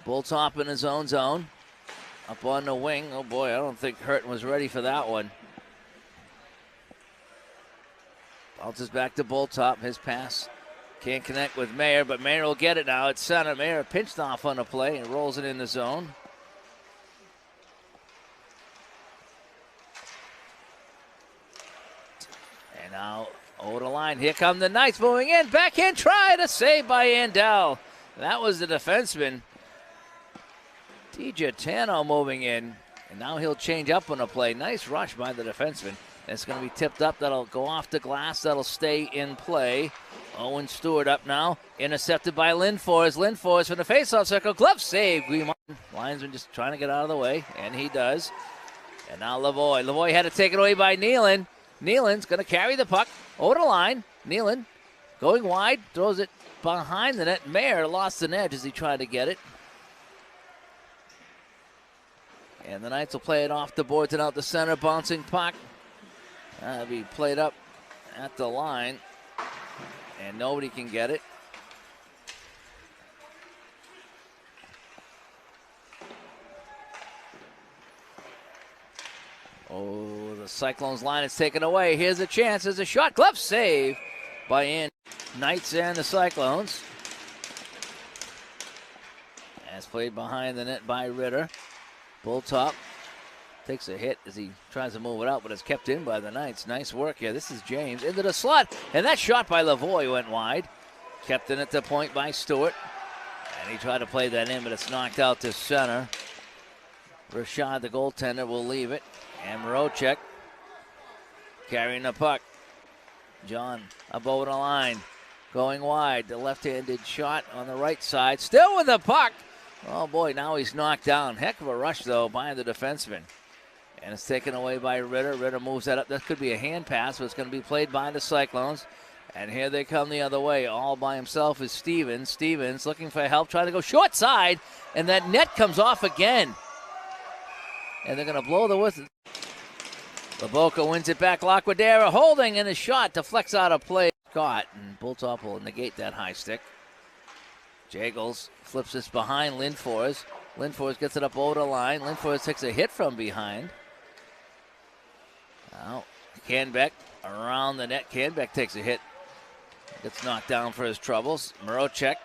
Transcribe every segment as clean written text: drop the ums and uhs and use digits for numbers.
Bulltop in his own zone. Up on the wing. Oh boy, I don't think Hurton was ready for that one. Bounces back to Bulltop. His pass can't connect with Mayer, but Mayer will get it now at center. Mayer pinched off on the play and rolls it in the zone. And now over the line. Here come the Knights moving in. Backhand try to save by Andel. That was the defenseman. DiGiorgio moving in. And now he'll change up on the play. Nice rush by the defenseman. It's going to be tipped up. That'll go off the glass. That'll stay in play. Owen Stewart up now. Intercepted by Lindfors. Lindfors from the faceoff circle. Glove save. Linesman just trying to get out of the way, and he does. And now Lavoie. Lavoie had it taken away by Nealon. Nealon's going to carry the puck over the line. Nealon going wide. Throws it behind the net. Mayer lost an edge as he tried to get it. And the Knights will play it off the boards and out the center. Bouncing puck. That'll be played up at the line. And nobody can get it. Oh, the Cyclones line is taken away. Here's a chance. There's a shot. Glove save by Knights and the Cyclones. As played behind the net by Ritter. Bulltop takes a hit as he tries to move it out, but it's kept in by the Knights. Nice work here. This is James into the slot, and that shot by Lavoie went wide. Kept in at the point by Stewart, and he tried to play that in, but it's knocked out to center. Rashad, the goaltender, will leave it, and Morocek carrying the puck. John up over the line, going wide. The left-handed shot on the right side, still with the puck. Oh boy, now he's knocked down. Heck of a rush, though, by the defenseman. And it's taken away by Ritter. Ritter moves that up. That could be a hand pass, but it's going to be played by the Cyclones. And here they come the other way. All by himself is Stevens. Stevens looking for help, trying to go short side, and that net comes off again. And they're going to blow the whistle. Laboca wins it back. Laquadera holding, and a shot deflects out of play. Caught, and Bulltop will negate that high stick. Jagels flips this behind Lindfors. Lindfors gets it up over the line. Lindfors takes a hit from behind. Now, Canbeck around the net. Canbeck takes a hit. Gets knocked down for his troubles. Morocek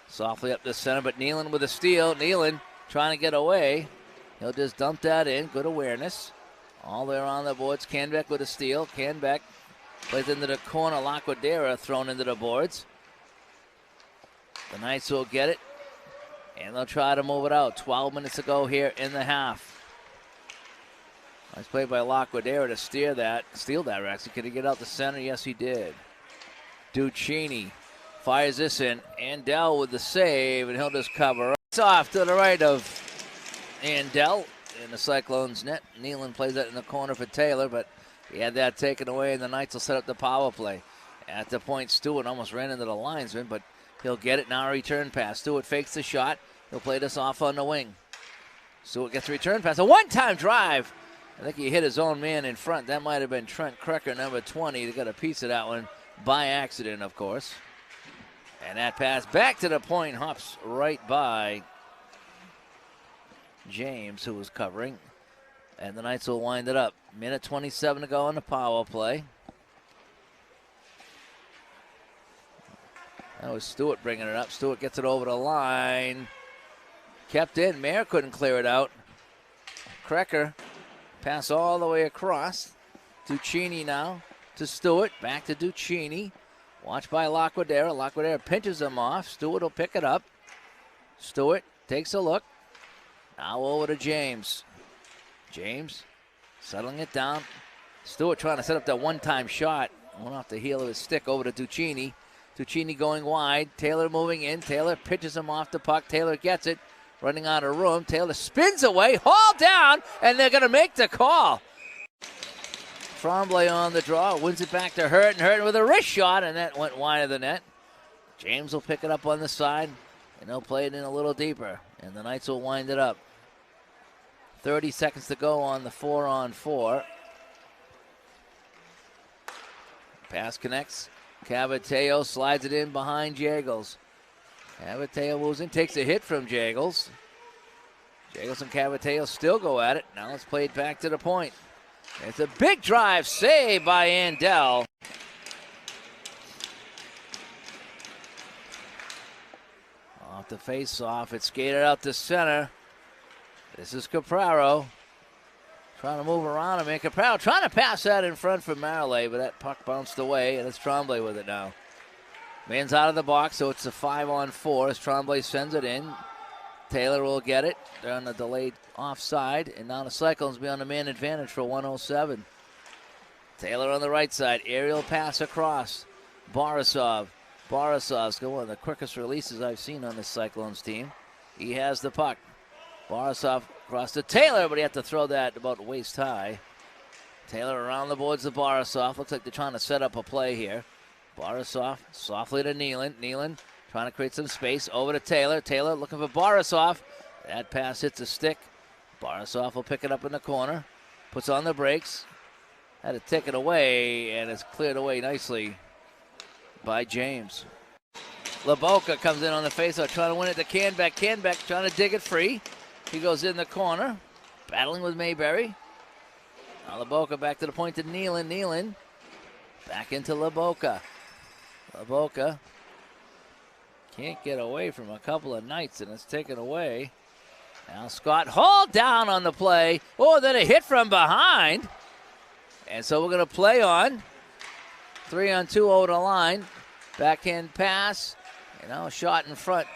softly up the center, but Nealon with a steal. Nealon trying to get away. He'll just dump that in. Good awareness. All there on the boards. Canbeck with a steal. Canbeck plays into the corner. Laquadera thrown into the boards. The Knights will get it, and they'll try to move it out. 12 minutes to go here in the half. Nice play by Laquadera to steal that, actually. Could he get out the center? Yes, he did. Duccini fires this in. Andel with the save, and he'll just cover. It's off to the right of Andel in the Cyclones net. Nealon plays that in the corner for Taylor, but he had that taken away, and the Knights will set up the power play. At the point, Stewart almost ran into the linesman, but he'll get it now, a return pass. Stewart fakes the shot. He'll play this off on the wing. Stewart gets a return pass. A one-time drive. I think he hit his own man in front. That might have been Trent Krecker, number 20. They got a piece of that one by accident, of course. And that pass back to the point hops right by James, who was covering. And the Knights will wind it up. Minute 27 to go on the power play. That was Stewart bringing it up. Stewart gets it over the line. Kept in. Mayer couldn't clear it out. Krecker pass all the way across. Duccini now to Stewart. Back to Duccini. Watched by Laquadera. Laquadera pinches him off. Stewart will pick it up. Stewart takes a look. Now over to James. James settling it down. Stewart trying to set up that one-time shot. Went off the heel of his stick over to Duccini. Duccini going wide. Taylor moving in. Taylor pitches him off the puck. Taylor gets it. Running out of room. Taylor spins away. Haul down. And they're going to make the call. Tremblay on the draw. Wins it back to Hurton. Hurton with a wrist shot. And that went wide of the net. James will pick it up on the side. And they'll play it in a little deeper. And the Knights will wind it up. 30 seconds to go on the 4-on-4. Pass connects. Cavateo slides it in behind Jagels. Cavateo moves in, takes a hit from Jagels. Jagels and Cavateo still go at it. Now it's played back to the point. It's a big drive, saved by Andel. Off the face-off, it's skated out to center. This is Capraro. Trying to move around him, and Capraro trying to pass that in front for Marillet, but that puck bounced away, and it's Tremblay with it now. Man's out of the box, so it's a 5-on-4 as Tremblay sends it in. Taylor will get it. They're on the delayed offside, and now the Cyclones be on the man advantage for 107. Taylor on the right side, aerial pass across. Borisov. Borisov's got one of the quickest releases I've seen on this Cyclones team. He has the puck. Borisov across to Taylor, but he had to throw that about waist high. Taylor around the boards of Borisov. Looks like they're trying to set up a play here. Borisov softly to Nealon. Nealon trying to create some space. Over to Taylor. Taylor looking for Borisov. That pass hits a stick. Borisov will pick it up in the corner. Puts on the brakes. Had it taken away, and it's cleared away nicely by James. Laboka comes in on the faceoff, trying to win it to Canbeck. Canbeck trying to dig it free. He goes in the corner, battling with Mayberry. Now Laboka back to the point to Nealon. Nealon back into Laboka. Laboka can't get away from a couple of nights, and it's taken away. Now Scott Hall down on the play. Oh, then a hit from behind. And so we're going to play on. 3-on-2 over the line. Backhand pass. And now a shot in front.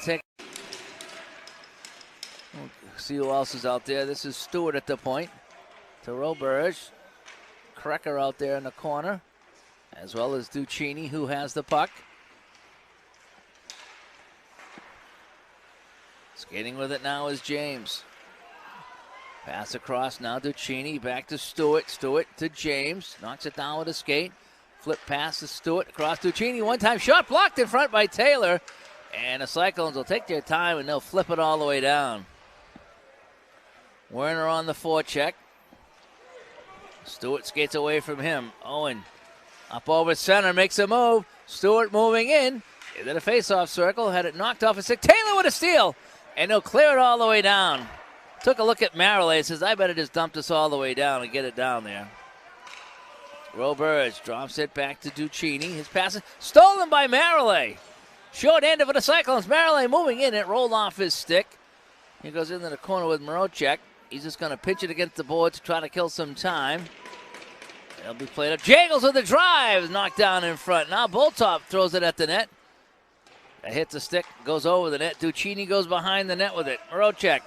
See who else is out there. This is Stewart at the point. To Roberge. Krecker out there in the corner. As well as Duccini, who has the puck. Skating with it now is James. Pass across now to Duccini. Back to Stewart. Stewart to James. Knocks it down with a skate. Flip pass to Stewart across Duccini. One-time shot blocked in front by Taylor. And the Cyclones will take their time and they'll flip it all the way down. Werner on the forecheck. Stewart skates away from him. Owen up over center, makes a move. Stewart moving in. Into the face-off circle. Had it knocked off a stick. Taylor with a steal. And they'll clear it all the way down. Took a look at Marillet. Says, I better just dump this all the way down and get it down there. Roberge drops it back to Duccini. His pass is stolen by Marillet. Short end of the Cyclones. Marillet moving in. It rolled off his stick. He goes into the corner with Morocek. He's just going to pitch it against the board to try to kill some time. It'll be played up. Jagels with the drive. Knocked down in front. Now Boltop throws it at the net. That hits the stick. Goes over the net. Duccini goes behind the net with it. Morocek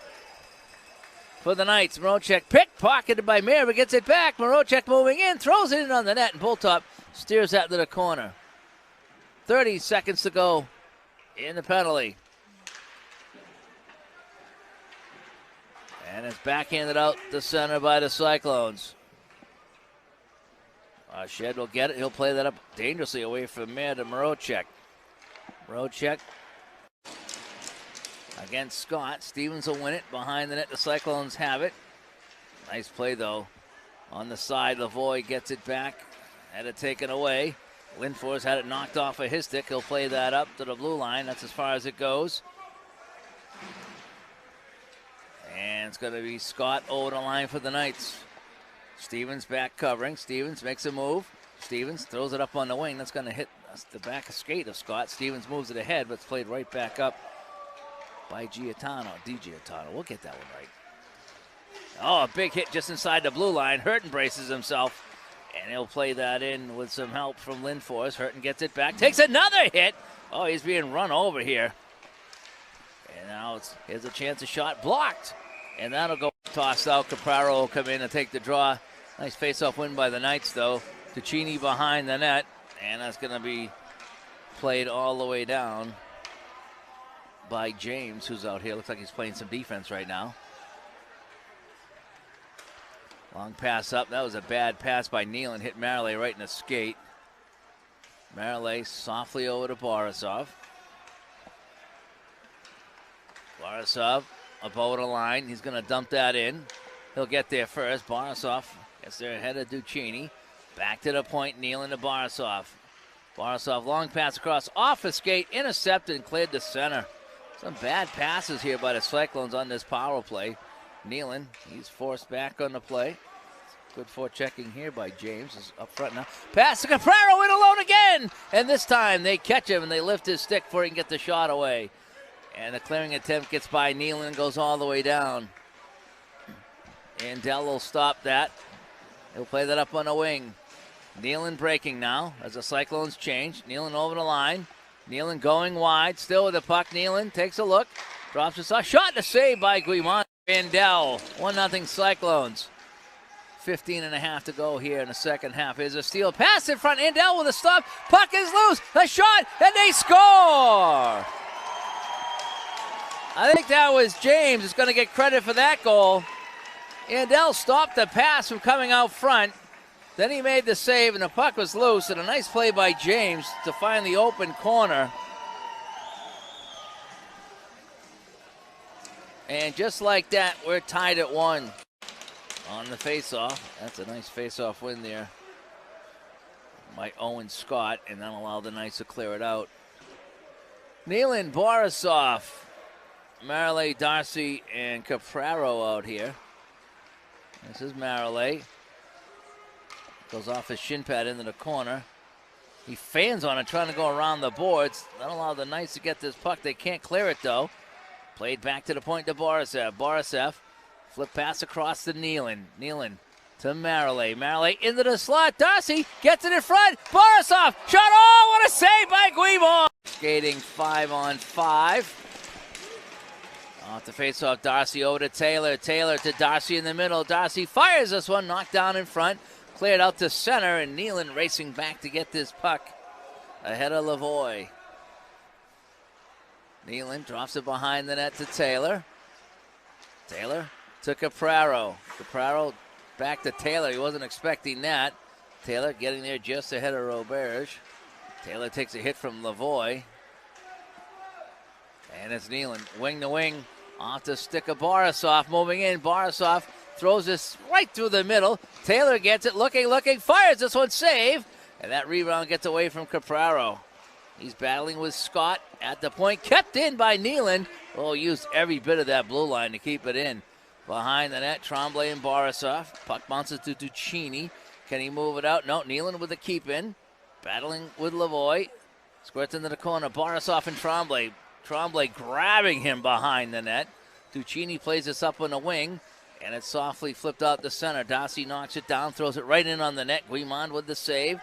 for the Knights. Morocek pickpocketed by Mayer, but gets it back. Morocek moving in. Throws it in on the net. And Boltop steers that to the corner. 30 seconds to go in the penalty. And it's backhanded out the center by the Cyclones. Shed will get it. He'll play that up dangerously away from Mayer to Morocek. Morocek against Scott. Stevens will win it behind the net. The Cyclones have it. Nice play, though. On the side, Lavoie gets it back. Had it taken away. Lindfors had it knocked off of his stick. He'll play that up to the blue line. That's as far as it goes. And it's going to be Scott over the line for the Knights. Stevens back covering. Stevens makes a move. Stevens throws it up on the wing. That's going to hit the back skate of Scott. Stevens moves it ahead, but it's played right back up by Giatano. Giatano. We'll get that one right. Oh, a big hit just inside the blue line. Hurton braces himself, and he'll play that in with some help from Lindfors. Hurton gets it back. Takes another hit. Oh, he's being run over here. And now here's a chance, a shot blocked. And that'll go tossed out. Capraro will come in and take the draw. Nice face-off win by the Knights, though. Duccini behind the net. And that's going to be played all the way down by James, who's out here. Looks like he's playing some defense right now. Long pass up. That was a bad pass by Nealon. Hit Marillet right in the skate. Marillet softly over to Borisov. Borisov up over the line. He's going to dump that in. He'll get there first. Borisov gets there ahead of Duccini. Back to the point. Nealon to Borisov. Borisov long pass across off the skate. Intercepted and cleared to center. Some bad passes here by the Cyclones on this power play. Nealon, he's forced back on the play. Good forechecking here by James. Is up front now. Pass to Capraro, in alone again! And this time they catch him and they lift his stick before he can get the shot away. And the clearing attempt gets by Nealon and goes all the way down. And Dell will stop that. He'll play that up on the wing. Nealon breaking now as the Cyclones change. Nealon over the line. Nealon going wide, still with the puck. Nealon takes a look, drops his shot to save by Guimond. Vandell, 1-0 Cyclones. 15.5 to go here in the second half. Here's a steal, pass in front. Andell with a stop. Puck is loose. A shot, and they score. I think that was James is going to get credit for that goal. Andell stopped the pass from coming out front. Then he made the save, and the puck was loose, and a nice play by James to find the open corner. And just like that, we're tied at 1 on the faceoff. That's a nice faceoff win there by Owen Scott, and that allowed the Knights to clear it out. Nealon, Borisov, Marillet, Darcy, and Capraro out here. This is Marillet. Goes off his shin pad into the corner. He fans on it, trying to go around the boards. That'll allow the Knights to get this puck. They can't clear it, though. Played back to the point to Borisev. Borisev, flip pass across to Nealon. Nealon to Marillet. Marillet into the slot. Darcy gets it in front. Borisov, shot. Oh, what a save by Guimond. Skating 5-on-5. Off the faceoff, Darcy over to Taylor. Taylor to Darcy in the middle. Darcy fires this one, knocked down in front. Cleared out to center, and Nealon racing back to get this puck ahead of Lavoie. Nealon drops it behind the net to Taylor. Taylor to Capraro. Capraro back to Taylor. He wasn't expecting that. Taylor getting there just ahead of Roberge. Taylor takes a hit from Lavoie. And it's Nealon, wing to wing, off the stick of Borisov, moving in. Borisov throws this right through the middle. Taylor gets it, looking, fires this one, save. And that rebound gets away from Capraro. He's battling with Scott at the point, kept in by Nealon. Oh, used every bit of that blue line to keep it in. Behind the net, Tremblay and Borisov. Puck bounces to Duccini. Can he move it out? No, Nealon with the keep in. Battling with Lavoie. Squirts into the corner, Borisov and Tremblay. Tremblay grabbing him behind the net. Duccini plays this up on the wing. And it's softly flipped out the center. Darcy knocks it down, throws it right in on the net. Guimond with the save.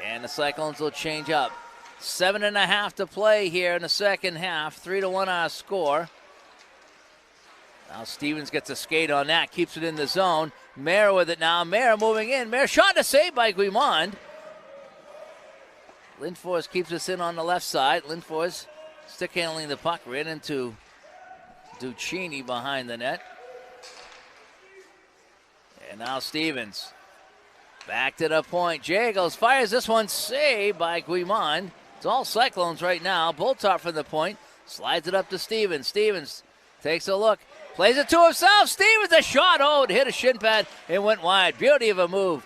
And the Cyclones will change up. 7.5 to play here in the second half. 3-1 our score. Now Stevens gets a skate on that. Keeps it in the zone. Mayer with it now. Mayer moving in. Mayer shot to save by Guimond. Lindfors keeps us in on the left side. Lindfors stick handling the puck. Ran into Duccini behind the net. And now Stevens. Back to the point. Jagels fires this one. Saved by Guimond. It's all Cyclones right now. Boltop from the point. Slides it up to Stevens. Stevens takes a look. Plays it to himself. Stevens, a shot. Oh, it hit a shin pad. It went wide. Beauty of a move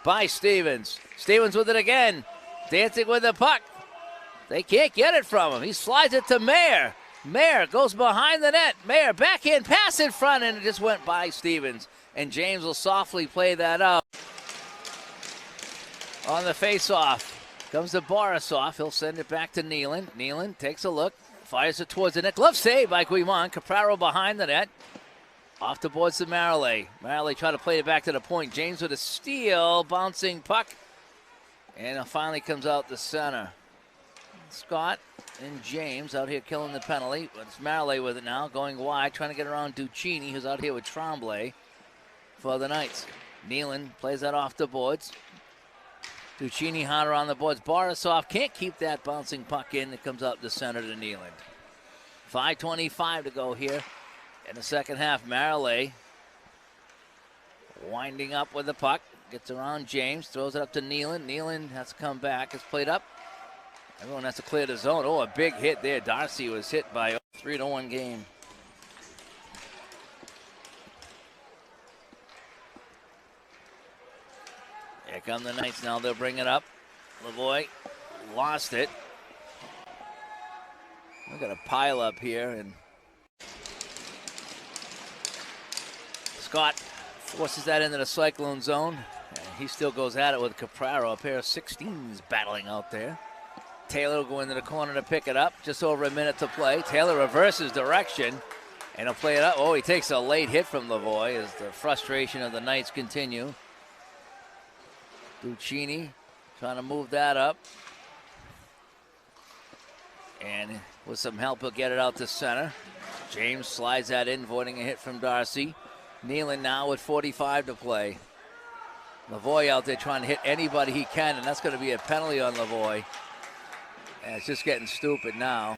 by Stevens. Stevens with it again. Dancing with the puck. They can't get it from him. He slides it to Mayer. Mayer goes behind the net. Mayer backhand pass in front, and it just went by Stevens. And James will softly play that out. On the face-off, comes to Borisov. He'll send it back to Nealon. Nealon takes a look, fires it towards the net. Glove save by Guimond. Capraro behind the net. Off the boards to Marillet. Marillet trying to play it back to the point. James with a steal, bouncing puck. And it finally comes out the center. Scott and James out here killing the penalty. But it's Marillet with it now, going wide, trying to get around Duccini, who's out here with Tremblay for the Knights. Nealon plays that off the boards. Duccini harder on the boards. Borisov can't keep that bouncing puck in. It comes out the center to Nealon. 5:25 to go here in the second half. Marillet winding up with the puck. Gets around James. Throws it up to Nealon. Nealon has to come back. It's played up. Everyone has to clear the zone. Oh, a big hit there. Darcy was hit by a 3-1 game. Here come the Knights now. They'll bring it up. Lavoie lost it. We've got a pile up here, and Scott forces that into the Cyclone zone. And he still goes at it with Capraro, a pair of 16s battling out there. Taylor will go into the corner to pick it up. Just over a minute to play. Taylor reverses direction, and he'll play it up. Oh, he takes a late hit from Lavoie as the frustration of the Knights continue. Buccini trying to move that up. And with some help, he'll get it out to center. James slides that in, avoiding a hit from Darcy. Nealon now with 45 to play. Lavoie out there trying to hit anybody he can, and that's going to be a penalty on Lavoie. And it's just getting stupid now.